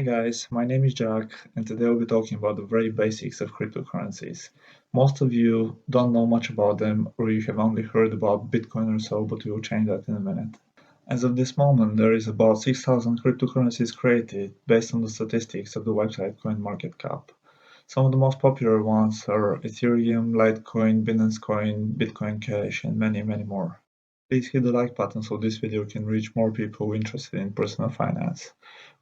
Guys, my name is Jack, and today I'll be talking about the very basics of cryptocurrencies. Most of you don't know much about them, or you have only heard about Bitcoin or so, but we will change that in a minute. As of this moment, there is about 6,000 cryptocurrencies created based on the statistics of the website CoinMarketCap. Some of the most popular ones are Ethereum, Litecoin, Binance Coin, Bitcoin Cash, and many, many more. Please hit the like button so this video can reach more people interested in personal finance.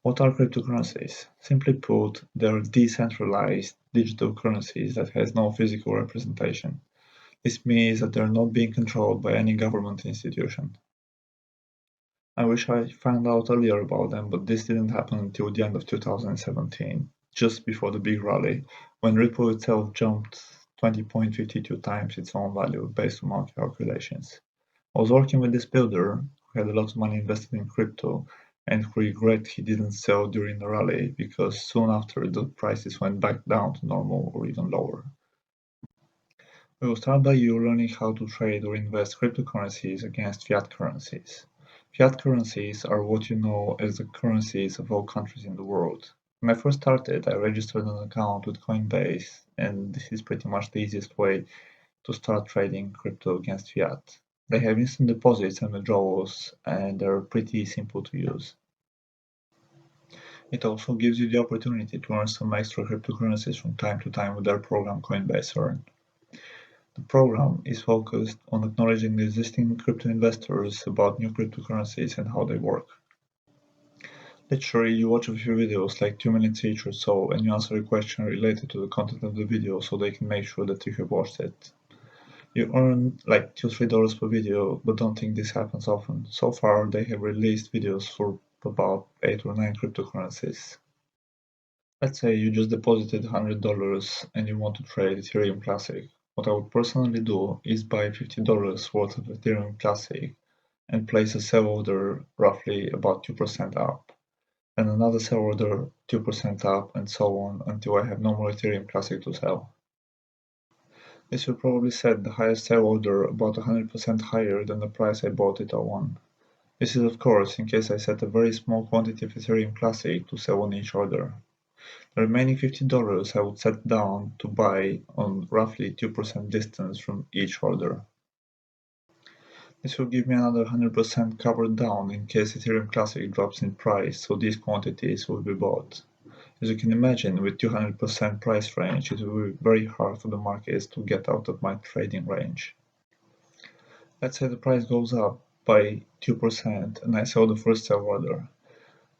What are cryptocurrencies? Simply put, they are decentralized digital currencies that has no physical representation. This means that they are not being controlled by any government institution. I wish I found out earlier about them, but this didn't happen until the end of 2017, just before the big rally, when Ripple itself jumped 20.52 times its own value based on market calculations. I was working with this builder who had a lot of money invested in crypto and who regret he didn't sell during the rally because soon after the prices went back down to normal or even lower. We will start by you learning how to trade or invest cryptocurrencies against fiat currencies. Fiat currencies are what you know as the currencies of all countries in the world. When I first started, I registered an account with Coinbase, and this is pretty much the easiest way to start trading crypto against fiat. They have instant deposits and withdrawals, and they're pretty simple to use. It also gives you the opportunity to earn some extra cryptocurrencies from time to time with their program Coinbase Earn. The program is focused on acknowledging the existing crypto investors about new cryptocurrencies and how they work. Literally, you watch a few videos, like 2 minutes each or so, and you answer a question related to the content of the video so they can make sure that you have watched it. You earn like $2-3 per video, but don't think this happens often. So far, they have released videos for about 8 or 9 cryptocurrencies. Let's say you just deposited $100 and you want to trade Ethereum Classic. What I would personally do is buy $50 worth of Ethereum Classic and place a sell order roughly about 2% up, and another sell order 2% up, and so on until I have no more Ethereum Classic to sell. This will probably set the highest sell order about 100% higher than the price I bought it on. This is of course in case I set a very small quantity of Ethereum Classic to sell on each order. The remaining $50 I would set down to buy on roughly 2% distance from each order. This will give me another 100% covered down in case Ethereum Classic drops in price, so these quantities will be bought. As you can imagine, with 200% price range, it will be very hard for the markets to get out of my trading range. Let's say the price goes up by 2% and I sell the first sell order.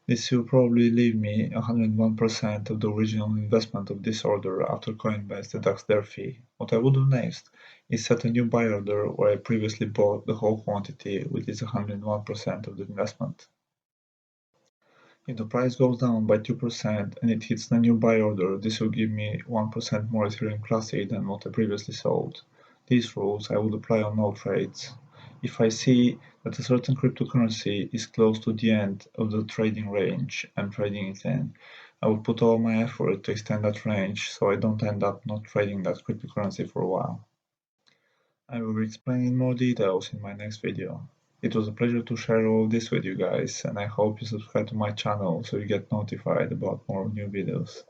This will probably leave me 101% of the original investment of this order after Coinbase deducts their fee. What I will do next is set a new buy order where I previously bought the whole quantity, which is 101% of the investment. If the price goes down by 2% and it hits the new buy order, this will give me 1% more Ethereum Classic than what I previously sold. These rules I would apply on all trades. If I see that a certain cryptocurrency is close to the end of the trading range I'm trading it in, I will put all my effort to extend that range so I don't end up not trading that cryptocurrency for a while. I will explain in more details in my next video. It was a pleasure to share all this with you guys, and I hope you subscribe to my channel so you get notified about more new videos.